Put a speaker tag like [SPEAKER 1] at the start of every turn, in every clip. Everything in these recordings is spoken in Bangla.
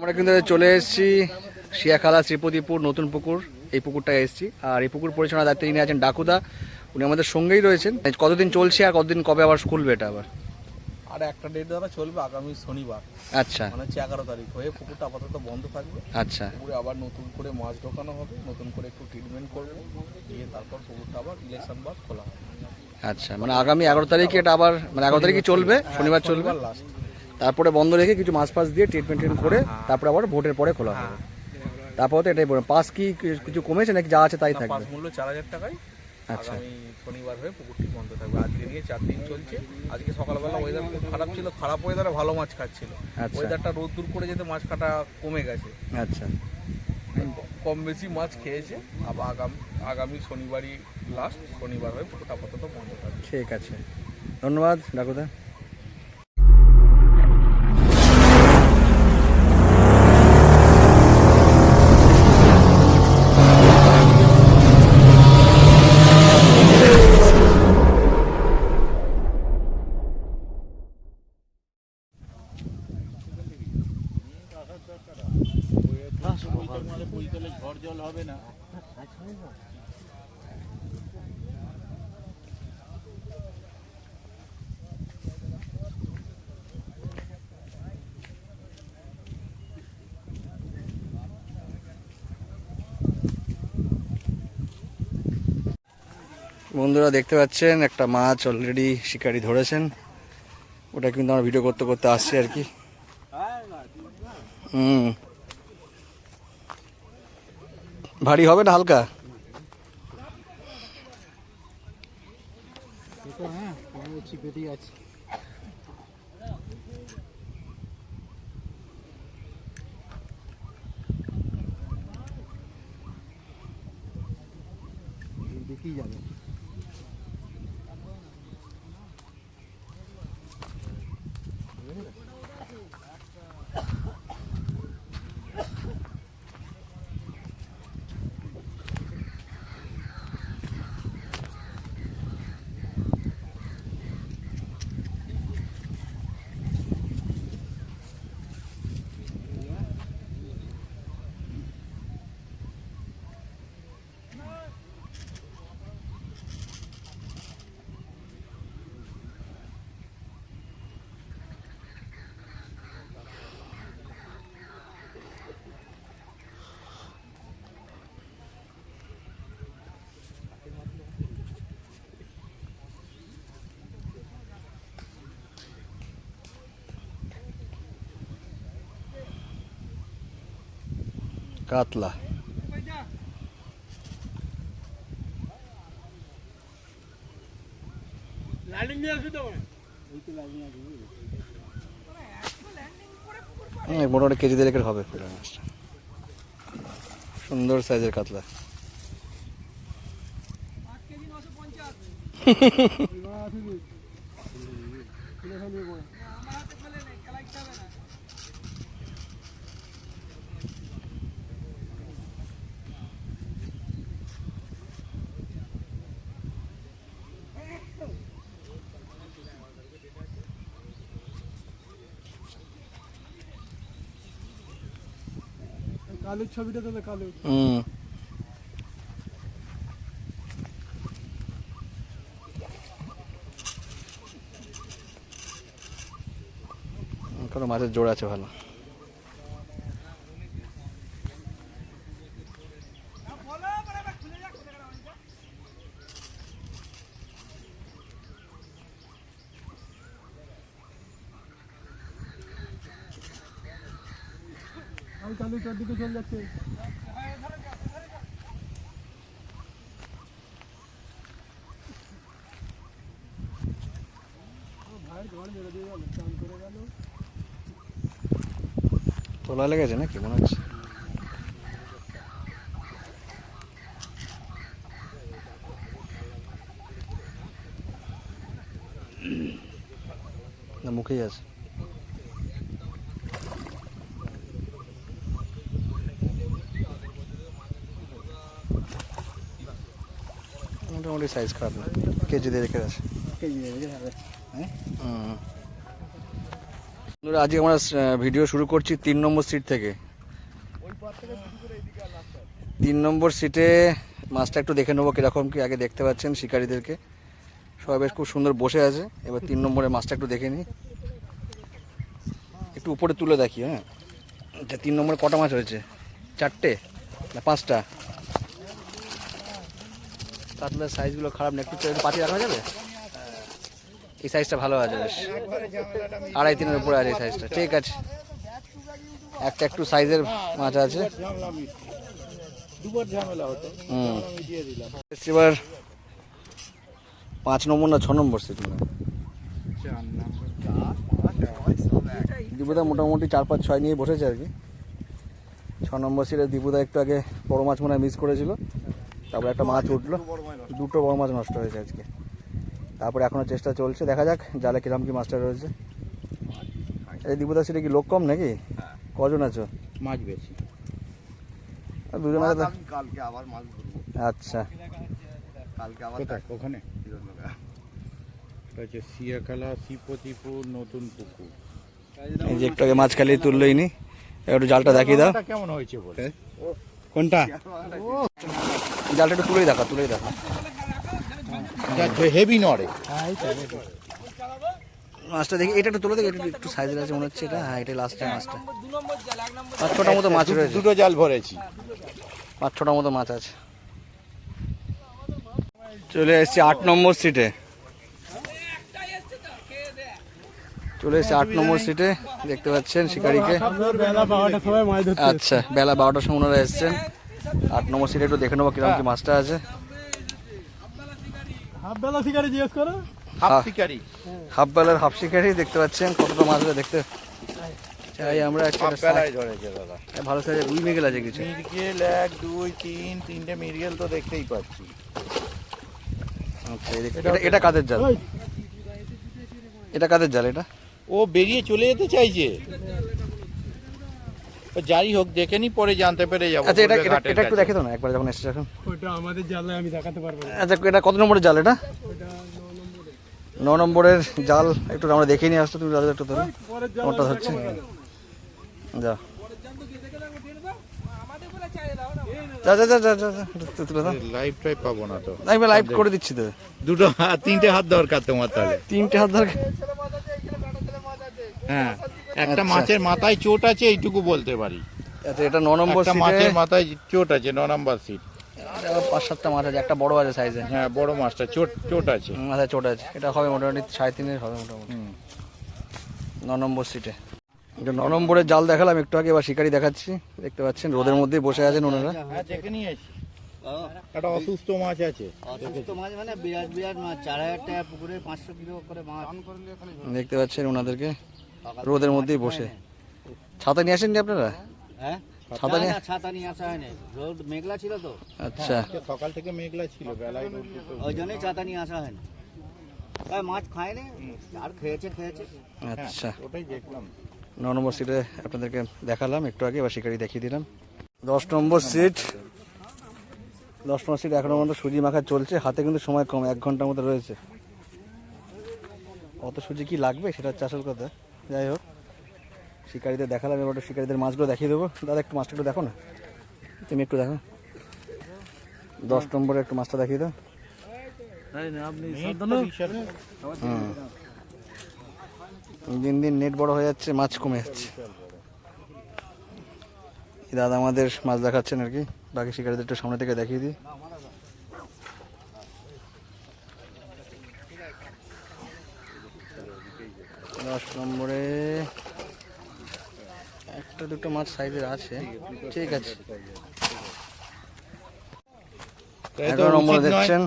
[SPEAKER 1] আমরা কিন্তু চলে এসেছি শিয়াখালা শ্রীপতিপুর নতুন পুকুর। এই পুকুরটায় এসেছি, আর এই পুকুর পরিচালনার দায়িত্বে ইনি আছেন ডাকুদা। উনি আমাদের সঙ্গেই রয়েছেন। কতদিন চলছে আর কতদিন কবে আবার খুলবে এটা আবার?
[SPEAKER 2] আর একটা ডেট দ্বারা চলবে আগামী শনিবার,
[SPEAKER 1] আচ্ছা
[SPEAKER 2] মানে হচ্ছে 11 তারিখ হয়ে পুকুরটা আপাতত বন্ধ থাকবে।
[SPEAKER 1] আচ্ছা
[SPEAKER 2] পুকুরে আবার নতুন করে মাছ ঢোকানো হবে, নতুন করে একটু ট্রিটমেন্ট করবো, দিয়ে তারপর পুকুরটা আবার ইলেকশন বার খোলা হবে।
[SPEAKER 1] আচ্ছা, মানে আগামী 11 তারিখে এটা আবার, মানে 11 তারিখে চলবে, শনিবার চলবে,
[SPEAKER 2] লাস্ট।
[SPEAKER 1] তারপরে বন্ধ রেখে কিছু মাছ ফাছ দিয়ে ট্রিটমেন্ট করে তারপরে আবার ভোটের পরে খোলা হবে। তারপর তো এটাই বলবেন, পাস কি কিছু কমেছে নাকি যা আছে তাই
[SPEAKER 2] পাঁচ
[SPEAKER 1] থাকবে?
[SPEAKER 2] মূল্য 4000 টাকায়
[SPEAKER 1] আচ্ছা
[SPEAKER 2] আগামী শনিবার হয়ে পুকুরটি বন্ধ থাকবে। আজকে নিয়ে 4 দিন চলছে। আজকে সকালবেলা ওয়েদার খুব খারাপ ছিল, খারাপ ওয়েদারে ভালো মাছ খাচ্ছিল।
[SPEAKER 1] আচ্ছা
[SPEAKER 2] ওয়েদারটা রোদ দূর করে যেতে মাছ কাটা কমে গেছে,
[SPEAKER 1] আচ্ছা
[SPEAKER 2] কম বেশি মাছ খেয়েছে। আবার আগামী শনিবারই লাস্ট, শনিবার হয়ে পুকুরটা আপাতত বন্ধ থাকবে।
[SPEAKER 1] ঠিক আছে, ধন্যবাদ ডাকুদা।
[SPEAKER 2] ঝড় জল হবে না।
[SPEAKER 1] বন্ধুরা দেখতে পাচ্ছেন একটা মাছ অলরেডি শিকারি ধরেছেন, ওটা কিন্তু আমরা ভিডিও করতে করতে আসছি আর কি। ভারী হবে না হালকা?
[SPEAKER 2] দেখি যাবে।
[SPEAKER 1] কাতলা মোটামুটি কেজি দেড়েকের হবে পুরো মাছটা। সুন্দর সাইজের কাতলা।
[SPEAKER 2] কালুর ছবিটা তাহলে কালু।
[SPEAKER 1] কোনো মাছের জোড় আছে ভালো।
[SPEAKER 2] কালু চারদিকে চলে যাচ্ছে।
[SPEAKER 1] তোলা লেগেছে নাকি মনে হচ্ছে? না মুখেই আছে। মোটামুটি সাইজ খারাপ না, কেজি দিয়ে রেখে আছে। বন্ধুরা, আজকে আমরা ভিডিও শুরু করছি 3 নম্বর সিট থেকে। 3 নম্বর সিটে মাছটা একটু দেখে নেবো কীরকম কি। আগে দেখতে পাচ্ছেন শিকারীদেরকে সবাই বেশ খুব সুন্দর বসে আছে। এবার 3 নম্বরের মাছটা একটু দেখে নিই, একটু উপরে তুলে দেখি। হ্যাঁ, আচ্ছা 3 নম্বরে কটা মাছ হয়েছে? 4টে না 5টা? কাতলার সাইজগুলো খারাপ না, একটু পাতি রাখা যাবে? এই সাইজটা ভালো আছে, বেশ 2.5-3 উপরে আছে এই সাইজটা, ঠিক আছে। একটা একটু সাইজের মাছ আছে। এবার 5 নম্বর না 6 নম্বর সিট? দীপুদা মোটামুটি 4-5-6 নিয়ে বসেছে আর কি। 6 নম্বর সিটে দীপুদা একটু আগে বড় মাছ মনে হয় মিস করেছিল, তারপরে একটা মাছ উঠলো, 2টো বড় মাছ নষ্ট হয়েছে আজকে। তারপরে এখনও চেষ্টা চলছে, দেখা যাক জালে কিরম কি মাছটা রয়েছে। এই দীপুদা সিটে কি লোক কম নাকি? কজন আছো?
[SPEAKER 3] মাছ বেশি,
[SPEAKER 1] দুজন আছে তো।
[SPEAKER 3] কালকে আবার মাছ ধরবো।
[SPEAKER 1] আচ্ছা,
[SPEAKER 3] কালকে আবার ওখানে হচ্ছে সিয়াখালা শ্রীপতিপুর নতুন পুকুর।
[SPEAKER 1] এই যে একটু আগে মাছ খালি তুললোই নি, একটু জালটা দেখিয়ে দাও
[SPEAKER 3] কেমন হয়েছে বলে। কোনটা?
[SPEAKER 1] জালটা একটু তুলেই দেখা, তুলেই দেখা।
[SPEAKER 3] হেভি নড়ে
[SPEAKER 1] মাছটা দেখি, এটা একটু তুলে দেখি, একটু সাইজের আছে মনে হচ্ছে এটা। হ্যাঁ, এটা লাস্টের মাছটা। 5-6টা মতো মাছ রয়েছে,
[SPEAKER 3] 2টো জাল ভরেছি।
[SPEAKER 1] 5-6টা মতো মাছ আছে। চলে এসেছি 8 নম্বর সিটে। চলে এসেছি 8 নম্বর সিটে, দেখতে পাচ্ছেন শিকারিকে। আচ্ছা, বেলা 12টার সময় ওনারা এসছেন। 8 নম্বর সিটে একটু দেখে নেবো কিরকম কি মাছটা আছে। হাফ বেলার হাফ শিকারি দেখতে পাচ্ছেন, কতটা মাছ আছে দেখতে চাই আমরা। ভালো সাইজের রুই মৃগেল আছে কিছু।
[SPEAKER 3] মিরগেল 1 2 3 3টে মিরগেল তো দেখতেই পাচ্ছি।
[SPEAKER 1] আচ্ছা, এটা কাদের জাল? এটা কাদের জাল? এটা
[SPEAKER 3] ও বেরিয়ে চলে যেতে চাইছে, যাই হোক দেখে নি, পরে জানতে পেরে যাবো।
[SPEAKER 1] আচ্ছা, এটা একটু দেখে তো না একবার যখন এসছে এখন।
[SPEAKER 4] ওটা আমাদের জালে আমি দেখাতে পারবো না।
[SPEAKER 1] আচ্ছা, এটা কত নম্বরের জাল? এটা 9 নম্বরের জাল। একটু আমরা দেখে নিয়ে আসতো, তুমি জাল একটু ধরো, কোনটা ধরছে যা।
[SPEAKER 3] লাইভ ট্রাই পাবো না তো,
[SPEAKER 1] আমি লাইভ করে দিচ্ছি তো।
[SPEAKER 3] 3টে হাত দরকার তোমার তাহলে।
[SPEAKER 1] 3টে হাত ধর।
[SPEAKER 3] হ্যাঁ, একটা
[SPEAKER 1] আচ্ছা।
[SPEAKER 3] মাছের মাথায় চোট আছে এইটুকু বলতে পারি।
[SPEAKER 1] আচ্ছা, এটা 9 নম্বর
[SPEAKER 3] একটা
[SPEAKER 1] সিটে
[SPEAKER 3] মাছের মাথায় চোট আছে, 9 নম্বর সিট।
[SPEAKER 1] 5-7টা মাছ আছে, একটা বড় আছে সাইজে।
[SPEAKER 3] হ্যাঁ, বড় মাছটা চোট আছে।
[SPEAKER 1] মাথায় চোট আছে। এটা হবে মোটামুটি 3.5 হবে মোটামুটি 9 নম্বর সিটে। এটা 9 নম্বরের জাল দেখালাম একটু আগে, এবার শিকারি দেখাচ্ছি। দেখতে পাচ্ছেন রোদের মধ্যেই বসে আছেন ওনারা।
[SPEAKER 3] হ্যাঁ, দেখে নিয়েছি। একটা অসুস্থ মাছ আছে।
[SPEAKER 5] অসুস্থ মাছ মানে বিরাট বিরাট মাছ, 4000 টাকা পুকুরে 500 কিলো করে মাছ।
[SPEAKER 1] দেখতে পাচ্ছেন ওনাদেরকে রোদের মধ্যেই বসে। ছাতা নিয়ে আসেননি আপনারা?
[SPEAKER 5] হ্যাঁ,
[SPEAKER 1] ছাতা নিয়ে?
[SPEAKER 5] ছাতা নিয়ে আসা হয়নি, রোদ মেঘলা ছিল তো।
[SPEAKER 1] আচ্ছা,
[SPEAKER 3] সকাল থেকে মেঘলা ছিল, বেলায় রোদ উঠতো।
[SPEAKER 5] ওই জন্যই ছাতা নিয়ে আসা হয়নি। তাই মাছ খায়নি, আর খেয়েছে।
[SPEAKER 1] আচ্ছা।
[SPEAKER 3] ওটাই দেখলাম।
[SPEAKER 1] 9 নম্বর সিটে আপনাদেরকে দেখালাম একটু আগে, এবার শিকারি দেখিয়ে দিলাম। 10 নম্বর সিট। 10 নম্বর সিট এখনো পর্যন্ত সুজি মাখা চলছে। হাতে কিন্তু সময় কম, 1 ঘন্টার মতো রয়েছে। কত সুজি কি লাগবে সেটা হচ্ছে আসল কথা। যাই হোক, শিকারিদের দেখালাম, এবার শিকারিদের মাছগুলো দেখিয়ে দেবো। দাদা একটু মাছটা একটু দেখো না, তুমি একটু দেখো। 10 নম্বরে একটু মাছটা দেখিয়ে দাও। দিন দিন নেট বড় হয়ে যাচ্ছে, মাছ কমে যাচ্ছে। দাদা আমাদের মাছ দেখাচ্ছেন আর কি, বাকি শিকারিদের একটু সামনে থেকে দেখিয়ে দিই। দশ নম্বরে একটা দুটো মাছ সাইজের আছে, ঠিক আছে। 11 নম্বরে দেখছেন,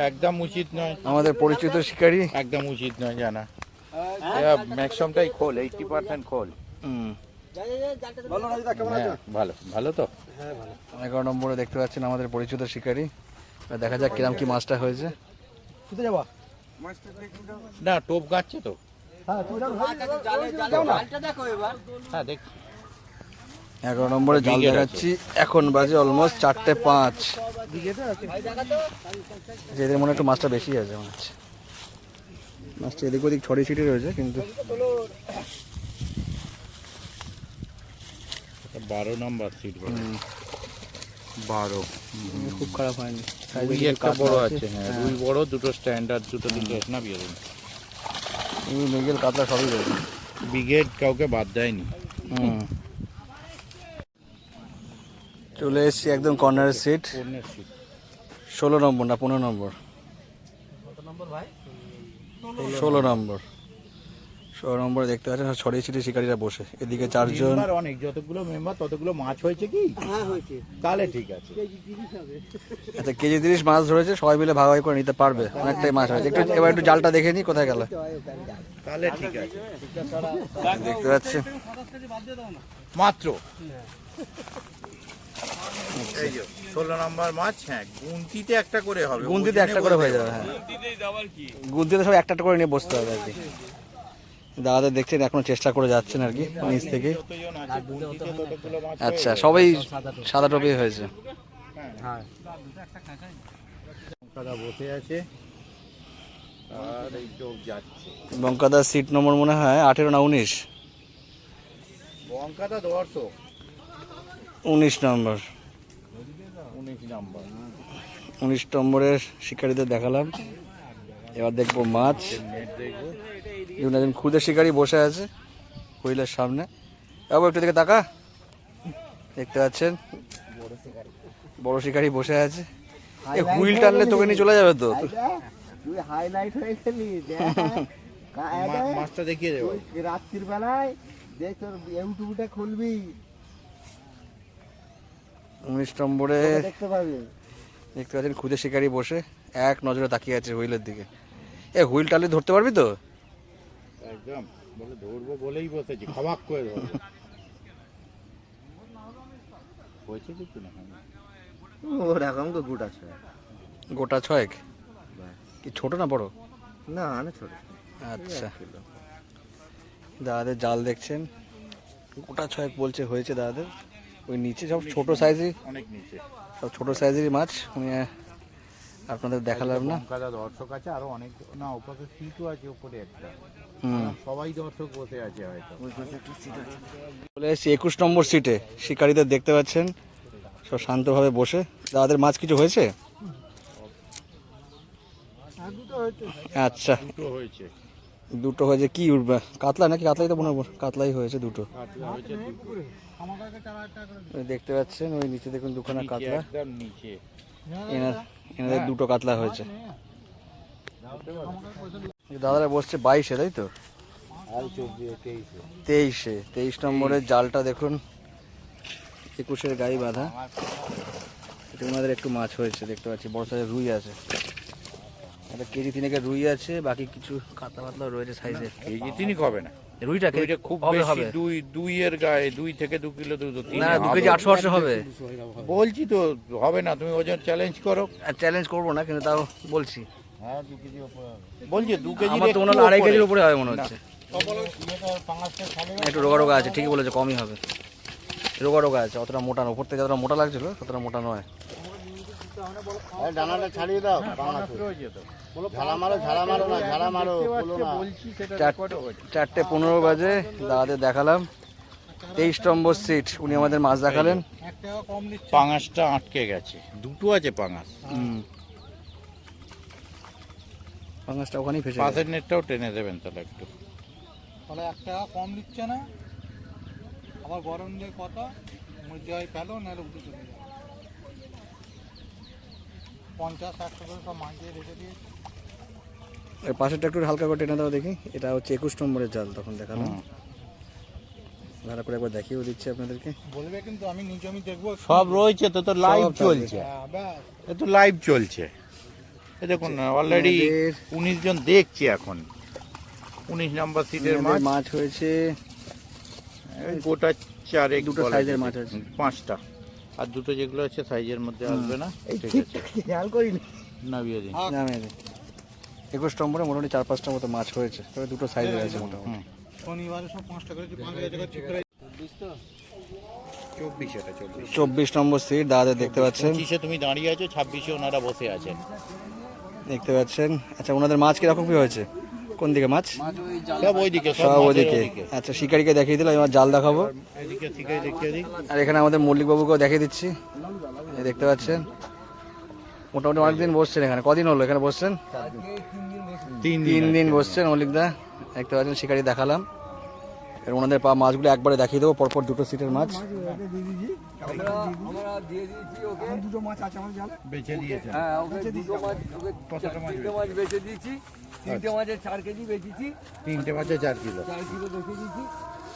[SPEAKER 3] একদম উচিত নয়।
[SPEAKER 1] আমাদের পরিচিত শিকারি,
[SPEAKER 3] একদম উচিত নয় জানা। ম্যাক্সিমামটাই খোল, 80% খোল। ভালো ভালো তো।
[SPEAKER 1] 11 নম্বরে দেখতে পাচ্ছেন আমাদের পরিচিত শিকারি। দেখা যাক কিরাম কি মাছটা হয়েছে।
[SPEAKER 3] না, টোপ গাচ্ছে তো। হ্যাঁ, দেখ।
[SPEAKER 1] 11 নম্বরে জাল দেখাচ্ছি, এখন বাজে অলমোস্ট 4:05। এদের মনে একটু মাছটা বেশি আছে মনে হচ্ছে। মাছটা এদিক ওদিক ছড়িয়ে ছিটিয়ে রয়েছে, কিন্তু
[SPEAKER 3] 12 নম্বর সিট বলে 12
[SPEAKER 1] খুব খারাপ হয়নি।
[SPEAKER 3] রুই একটা বড় আছে, হ্যাঁ রুই বড়, দুটো স্ট্যান্ডার্ড, দুটো তিনটে না বিয়ে দিন।
[SPEAKER 1] মেগেল কাতলা সবই রয়েছে।
[SPEAKER 3] ব্রিগেড কাউকে বাদ দেয়নি।
[SPEAKER 1] চলে এসেছি একদম কর্নারের সিট,
[SPEAKER 3] কর্নার সিট
[SPEAKER 1] 16 নম্বর না 15 নম্বর? 16 নম্বর। 16 নম্বরে দেখতে পাচ্ছেন ছড়িয়ে ছিটিয়ে শিকারীরা বসে, এদিকে 4 জন।
[SPEAKER 3] মেম্বার অনেক, যতগুলো মেম্বার ততগুলো মাছ হয়েছে কি?
[SPEAKER 5] হ্যাঁ হয়েছে।
[SPEAKER 3] তাহলে ঠিক আছে।
[SPEAKER 1] আচ্ছা কেজি 30 মাছ ধরেছে, সবাই মিলে ভাগাভাগি করে নিতে পারবে, অনেকটাই মাছ হয়েছে। একটু এবার একটু জালটা দেখে নিই কোথায় গেল।
[SPEAKER 3] তাহলে ঠিক আছে।
[SPEAKER 1] দেখতে পাচ্ছেন
[SPEAKER 3] মাত্র এই যে 16 নম্বর মাছ। হ্যাঁ গুনতিতে একটা করে হবে,
[SPEAKER 1] গুনতিতে একটা করে হয়ে যাবে। হ্যাঁ গুনতিতে সব একটা একটা করে নিয়ে বসতে হবে আর কি। দাদাদের দেখছেন এখনো চেষ্টা করে যাচ্ছেন আর কি নিচ থেকে।
[SPEAKER 3] যতজন আছে গুনতিতে ততগুলো মাছ।
[SPEAKER 1] আচ্ছা সবাই সাদা টপি হয়েছে।
[SPEAKER 3] দাদা বসে আছে আর এই চোখ যাচ্ছে।
[SPEAKER 1] বঙ্কাদার সিট নম্বর মনে হয় 18 না 19?
[SPEAKER 3] বঙ্কাটা 200
[SPEAKER 1] 19 নম্বর।
[SPEAKER 3] 19 নম্বর।
[SPEAKER 1] 19 নম্বরের শিকারীদের দেখালাম, এবার দেখবো মাছ।
[SPEAKER 3] নেট দেখবো।
[SPEAKER 1] দেখুন একজন ক্ষুদে শিকারী বসে আছে হুইলের সামনে। বাবু একটু দিকে তাকা, দেখতে পাচ্ছেন বড় শিকারী বসে আছে। এই হুইল টানলে তোকে নিয়ে চলে যাবে তো।
[SPEAKER 5] তুই হাইলাইট হয়ে গেলি
[SPEAKER 3] মাছটা দেখিয়ে দেবো।
[SPEAKER 5] রাত্রির বেলায় দেখ তোর ইউটিউবটা খুলবি,
[SPEAKER 1] 19 নম্বরে
[SPEAKER 5] দেখতে পাবি।
[SPEAKER 1] দেখতে পাচ্ছেন ক্ষুদে শিকারী বসে এক নজরে তাকিয়ে আছে হুইলের দিকে। এ হুইল টানলে ধরতে পারবি তো?
[SPEAKER 3] একদম বলে ধরবো বলেই বসেছি, খাবাক করে ধরবো। হয়েছে কিছু না
[SPEAKER 5] ওরকম তো গুড আছে
[SPEAKER 1] গোটা 6 কি ছোট না বড়?
[SPEAKER 5] না না ছোট।
[SPEAKER 1] আচ্ছা দাদাদের জাল দেখছেন, গোটা 6 বলছে হয়েছে দাদাদের। ওই নিচে সব ছোট সাইজের,
[SPEAKER 3] অনেক নিচে
[SPEAKER 1] সব ছোট সাইজেরই মাছ। আমি আপনাদের দেখালাম না।
[SPEAKER 3] বঙ্কাদা দর্শক আছে আরো অনেক, না ওপাশে সিটও আছে উপরে একটা।
[SPEAKER 1] হুম
[SPEAKER 3] সবাই দর্শক বসে আছে হয়তো।
[SPEAKER 1] চলে এসেছি 21 নম্বর সিটে, শিকারীদের দেখতে পাচ্ছেন সব শান্তভাবে বসে। দাদাদের মাছ কিছু হয়েছে? আচ্ছা
[SPEAKER 3] দুটো হয়েছে।
[SPEAKER 1] দুটো হয়েছে। কি উঠবে, কাতলা নাকি? কাতলাই তো মনে হয়, কাতলাই হয়েছে দুটো।
[SPEAKER 3] কাতলা হয়েছে দুটো।
[SPEAKER 1] ওই দেখতে পাচ্ছেন ওই নিচে দেখুন দুখানা
[SPEAKER 3] নিচে,
[SPEAKER 1] কাতলা।
[SPEAKER 3] একদম নিচে।
[SPEAKER 1] এনাদের দুটো কাতলা হয়েছে। দাদারা বসছে 22-এ, তাই তো? 23 নম্বরের জালটা দেখুন 21-এর গায়ে বাঁধা। এটা ওনাদের একটু মাছ হয়েছে দেখতে পাচ্ছি, বড় সাইজের রুই আছে। একটা কেজি 3 রুই আছে, বাকি কিছু কাতলা পাতলা রয়েছে সাইজের।
[SPEAKER 3] কেজি 3 হবে না,
[SPEAKER 1] রুইটা
[SPEAKER 3] ওইটা খুব
[SPEAKER 1] হবে
[SPEAKER 3] বেশি।
[SPEAKER 1] হবে
[SPEAKER 3] 2 এর গায়ে 2 থেকে 2 কিলো 2
[SPEAKER 1] না 2 কেজি 800 হবে।
[SPEAKER 3] বলছি তো হবে না, তুমি ওজন চ্যালেঞ্জ করো।
[SPEAKER 1] আর চ্যালেঞ্জ করবো না কিন্তু তাও বলছি।
[SPEAKER 3] হ্যাঁ 2 কেজি উপরে হবে বলছি, 2 কেজি
[SPEAKER 1] আমার তো মনে হলো 2.5 কেজির উপরে হবে মনে হচ্ছে। একটু রোগা রোগা আছে, ঠিকই বলেছে, কমই হবে। রোগা রোগা আছে, অতটা মোটা না। উপর থেকে যতটা মোটা লাগছিল ততটা মোটা নয়।
[SPEAKER 5] ডানাটা ছাড়িয়ে দাও, ঝাড়া মারো না, ঝাড়া মারো
[SPEAKER 3] বলছি সেটা
[SPEAKER 1] 4:15 বাজে দাদাদের দেখালাম 23 নম্বর সিট। উনি আমাদের মাছ দেখালেন।
[SPEAKER 3] পাঙাশটা আটকে গেছে, দুটো আছে পাঙাশ।
[SPEAKER 1] পাঙাশটা ওখানেই ফেসে
[SPEAKER 3] পাশের নেটটাও টেনে দেবেন তাহলে একটু।
[SPEAKER 4] তাহলে 1 টাকা কম দিচ্ছে না, আবার গরম দিয়ে কথা মধ্যে হয় পেলো নাহলে উঠে চলে যাবে। 50-100 করে সব মাছ দিয়ে রেখে দিয়েছে।
[SPEAKER 1] এর পাশেরটা একটু হালকা করে টেনে দাও দেখি। এটা হচ্ছে 21 নম্বরের জাল, তখন দেখালাম। ভালো করে একবার দেখিয়েও দিচ্ছি আপনাদেরকে।
[SPEAKER 4] বলবে কিন্তু আমি নিজে আমি দেখবো।
[SPEAKER 3] সব রয়েছে তো, তো লাইভ
[SPEAKER 1] সব
[SPEAKER 3] চলছে,
[SPEAKER 4] হ্যাঁ, ব্যাস।
[SPEAKER 3] এ তো লাইভ চলছে। এই দেখুন অলরেডি 19 জন দেখছে এখন। 19 নম্বর সিটের
[SPEAKER 1] আমাদের
[SPEAKER 3] মাছ
[SPEAKER 1] মাছ হয়েছে
[SPEAKER 3] এই গোটা 4
[SPEAKER 1] দুটো size-এর মাছ আছে।
[SPEAKER 3] 5টা, আর দুটো যেগুলো আছে সাইজের মধ্যে আসবে না। ঠিক আছে,
[SPEAKER 5] খেয়াল করিনি।
[SPEAKER 3] নামিয়ে দিন।
[SPEAKER 1] নামিয়ে দিই। 21 নম্বরে মোটামুটি 4-5টা মতো মাছ হয়েছে, তবে দুটো সাইজের আছে মোটামুটি।
[SPEAKER 4] শনিবারে সব 5 টাকা করে 5 টাকা ঠিক করে
[SPEAKER 3] 24 এটা 24।
[SPEAKER 1] 24 নম্বর সিট দাদাদের দেখতে পাচ্ছেন।
[SPEAKER 3] 25-এ তুমি দাঁড়িয়ে আছো, 26-এ ওনারা বসে আছেন।
[SPEAKER 1] দেখতে পাচ্ছেন। আচ্ছা ওনাদের মাছ কিরকম কি হয়েছে? কোন দিকে মাছ?
[SPEAKER 3] সব ওইদিকে,
[SPEAKER 1] সব ওদিকে। আচ্ছা, শিকারিকে দেখিয়ে দিলাম, এবার জাল দেখাবো।
[SPEAKER 3] এদিকে শিকারি দেখিয়ে দিই।
[SPEAKER 1] আর এখানে আমাদের মল্লিকবাবুকেও দেখিয়ে দিচ্ছি, এই দেখতে পাচ্ছেন। মোটামুটি অনেকদিন বসছেন এখানে। কদিন হলো এখানে বসছেন? 3 দিন বসছেন মল্লিকদা। দেখতে পাচ্ছেন শিকারি দেখালাম। এর ওনাদের মাছগুলো একবারে দেখিয়ে দেবো, পরপর দুটো সিটের মাছ।
[SPEAKER 3] বেছে দিয়েছে। কতটা মাছ?
[SPEAKER 6] 3টে মাছের 4 কেজি বেচেছি,
[SPEAKER 3] 3টে মাছে 4 কিলো।
[SPEAKER 6] 4 কিলো বেচে দিয়েছি।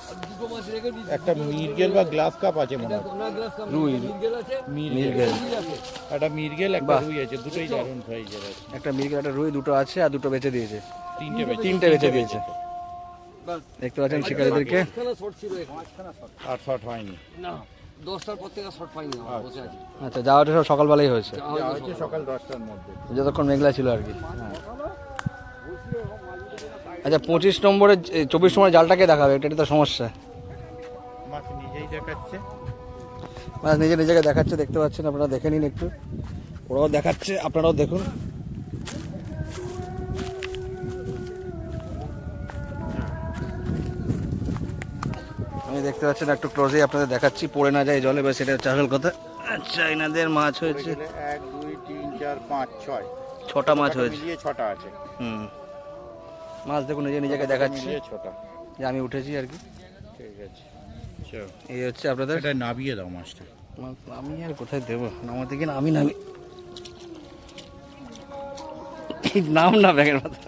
[SPEAKER 6] আর 2টো মাছ রেখে দিয়েছি।
[SPEAKER 3] একটা মিরগেল বা গ্লাস কাপ আছে মনে হয়।
[SPEAKER 6] না গ্লাস কাপ
[SPEAKER 1] রুই।
[SPEAKER 6] মিরগেল আছে,
[SPEAKER 3] মিরগেল।
[SPEAKER 6] রুই আছে।
[SPEAKER 3] একটা মিরগেল, একটা রুই আছে, দুটোই দারুণ সাইজের আছে।
[SPEAKER 1] একটা মিরগেল, একটা রুই, দুটো আছে, আর দুটো বেচে দিয়েছে।
[SPEAKER 3] 3টে
[SPEAKER 1] বেচে দিয়েছে। দেখতে পাচ্ছেন শিকারীদেরকে।
[SPEAKER 6] মাঝখানে শর্ট ছিল এখানে।
[SPEAKER 3] 8 শট হয়নি।
[SPEAKER 6] না 10টার পর থেকে শর্ট পাইনি আমরা, বসে আছি।
[SPEAKER 1] আচ্ছা, যাওয়াটা সব সকালবেলাই হয়েছে,
[SPEAKER 3] যা হচ্ছে সকাল 10টার মধ্যে।
[SPEAKER 1] যতক্ষণ মেঘলা ছিল আর কি। আচ্ছা, 25 নম্বরে 24 নম্বরের জালটাকে দেখাবে, এটা তো সমস্যা।
[SPEAKER 3] মাছ নিজেই দেখাচ্ছে।
[SPEAKER 1] মাছ নিজেকে দেখাচ্ছে, দেখতে পাচ্ছেন আপনারা, দেখে নিন একটু। ওরাও দেখাচ্ছে, আপনারাও দেখুন। আমি দেখতে পাচ্ছেন, একটু ক্লোজে আপনাদের দেখাচ্ছি, পড়ে না যায় জলে, বা সেটা হচ্ছে আসল কথা। আচ্ছা, এনাদের মাছ হয়েছে
[SPEAKER 3] 1 2 3 4 5 6
[SPEAKER 1] 6টা মাছ হয়েছে।
[SPEAKER 3] মিলিয়ে 6টা আছে।
[SPEAKER 1] মাছ দেখুন, নিজেকে দেখাচ্ছি
[SPEAKER 3] মিলিয়ে 6টা।
[SPEAKER 1] যে আমি উঠেছি আর কি।
[SPEAKER 3] ঠিক আছে, চল।
[SPEAKER 1] এই হচ্ছে আপনাদের।
[SPEAKER 3] এটা নাবিয়ে দাও মাছটা।
[SPEAKER 1] আমি আর কোথায় দেবো, নামাতে গিয়ে আমি নামি নাম না ব্যাগের মাথা।